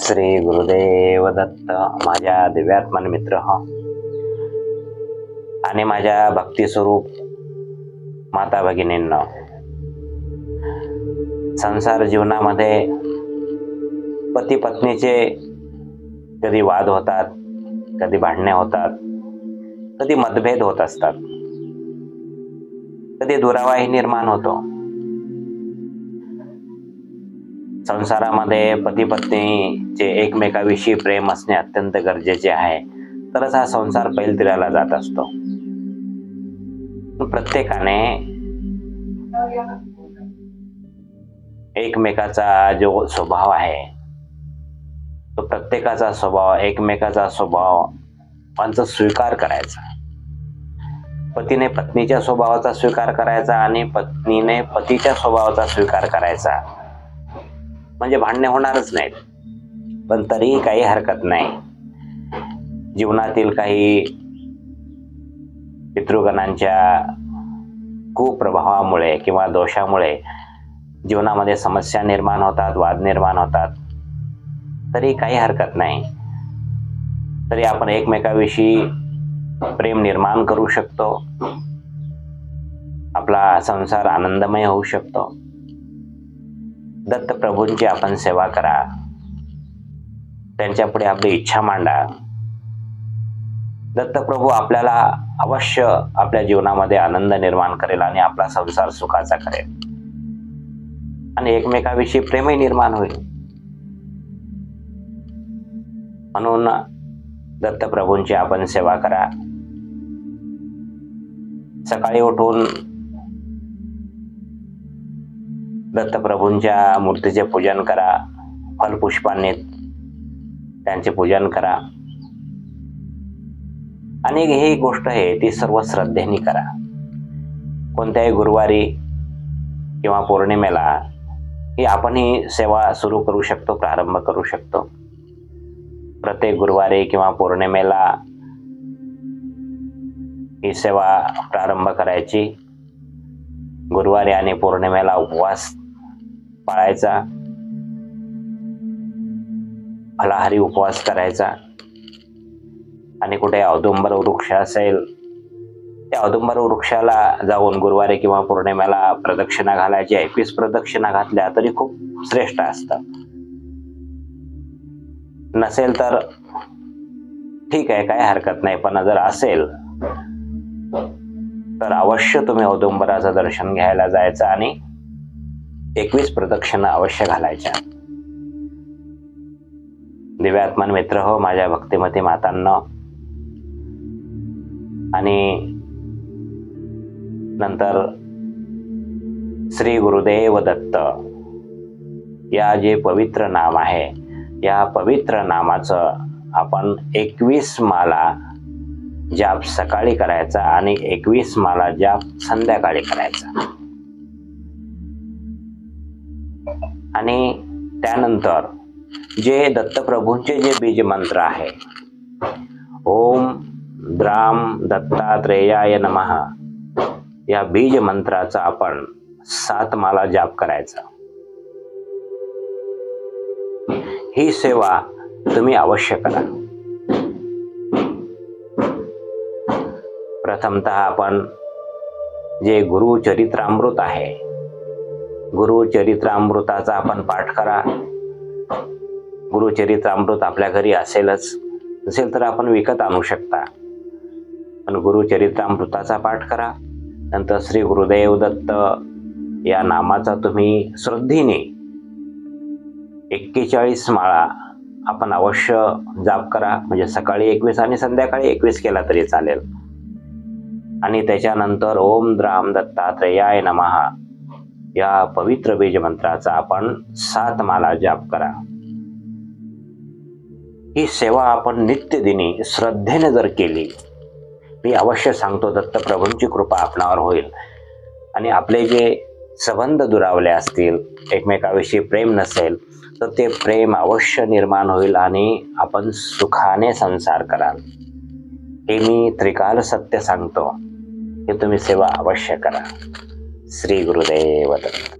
श्री गुरुदेव दत्त. माझ्या दिव्यात्मन मित्र आणि माझ्या भक्ती स्वरूप माता भगिनींनो, संसार जीवनामध्ये पती पत्नीचे कधी वाद होतात, कधी भांडणे होतात, कधी मतभेद होत असतात, कधी दुरावाही निर्माण होतो. संसारामध्ये पती पत्नीचे एकमेकाविषयी प्रेम असणे अत्यंत गरजेचे आहे, तरच हा संसार पैलतीराला जात असतो. प्रत्येकाने एकमेकाचा जो स्वभाव आहे, तो प्रत्येकाचा स्वभाव एकमेकाचा स्वभावांचा स्वीकार करायचा. पतीने पत्नीच्या स्वभावाचा स्वीकार करायचा आणि पत्नीने पतीच्या स्वभावाचा स्वीकार करायचा, म्हणजे भांडणे होणारच नाहीत. पण तरीही काही हरकत नाही. जीवनातील काही पितृगणांच्या कुप्रभावामुळे किंवा दोषामुळे जीवनामध्ये समस्या निर्माण होतात, वाद निर्माण होतात, तरी काही हरकत नाही. तरी आपण एकमेकाविषयी प्रेम निर्माण करू शकतो. आपला संसार आनंदमय होऊ शकतो. दत्त प्रभूंची आपण सेवा करा, त्यांच्या पुढे आपली इच्छा मांडा. दत्तप्रभू आपल्याला अवश्य आपल्या जीवनामध्ये आनंद निर्माण करेल आणि आपला संसार सुखाचा करेल आणि एकमेकाविषयी प्रेमही निर्माण होईल. म्हणून दत्तप्रभूंची आपण सेवा करा. सकाळी उठून दत्तप्रभूंच्या मूर्तीचे पूजन करा. फलपुष्पांनी त्यांचे पूजन करा. आणि ही गोष्ट आहे ती सर्व श्रद्धेने करा. कोणत्याही गुरुवारी किंवा पौर्णिमेला ही आपण ही सेवा सुरू करू शकतो, प्रारंभ करू शकतो. प्रत्येक गुरुवारी किंवा पौर्णिमेला ही सेवा प्रारंभ करायची. गुरुवारी आणि पौर्णिमेला उपवास पाळायचा, फलाहारी उपवास करायचा. आणि कुठे औदुंबर वृक्ष असेल, त्या औदुंबर वृक्षाला जाऊन गुरुवारी किंवा पौर्णिमेला प्रदक्षिणा घालायची. 21 प्रदक्षिणा घातल्या तरी खूप श्रेष्ठ असतं. नसेल तर ठीक आहे, काही हरकत नाही. पण जर असेल तर अवश्य तुम्ही औदुंबराचं दर्शन घ्यायला जायचं आणि 21 प्रदक्षिणा अवश्य घालायच्या. दिव्यात्मन मित्र हो, माझ्या भक्तिमती मातांनो, आणि नंतर श्री गुरुदेव दत्त या जे पवित्र नाम आहे, या पवित्र नामाचं आपण 21 माला जाप सकाळी करायचा आणि 21 माला जाप संध्याकाळी करायचा. आणि त्यानंतर जे दत्तप्रभूंचे जे बीज मंत्र आहे, ओम द्राम दत्तात्रेयाय नमः, या बीज मंत्राचा आपण 7 माला जाप करायचा. ही सेवा तुम्ही अवश्य करा. प्रथमतः आपण जे गुरुचरित्रामृत आहे, गुरुचरित्रामृताचा आपण पाठ करा. गुरुचरित्रामृत आपल्या घरी असेलच, नसेल तर आपण विकत आणू शकता. पण गुरुचरित्रामृताचा पाठ करा. नंतर श्री गुरुदेव दत्त या नामाचा तुम्ही श्रद्धेने 41 माळा आपण अवश्य जाप करा. म्हणजे सकाळी 21 आणि संध्याकाळी 21 केला तरी चालेल. आणि त्याच्यानंतर ओम द्राम दत्तात्रेयाय नमः या पवित्र बीज मंत्राचा आपण 7 माला जाप करा. ही सेवा आपण नित्यदिनी श्रद्धेने जर केली, मी अवश्य सांगतो दत्तप्रभूंची कृपा आपणावर होईल आणि आपले जे संबंध दुरावले असतील, एकमेकाविषयी प्रेम नसेल, तर ते प्रेम अवश्य निर्माण होईल आणि आपण सुखाने संसार कराल. हे मी त्रिकाल सत्य सांगतो. हे तुम्ही सेवा अवश्य करा. श्री गुरुदेव दत्त.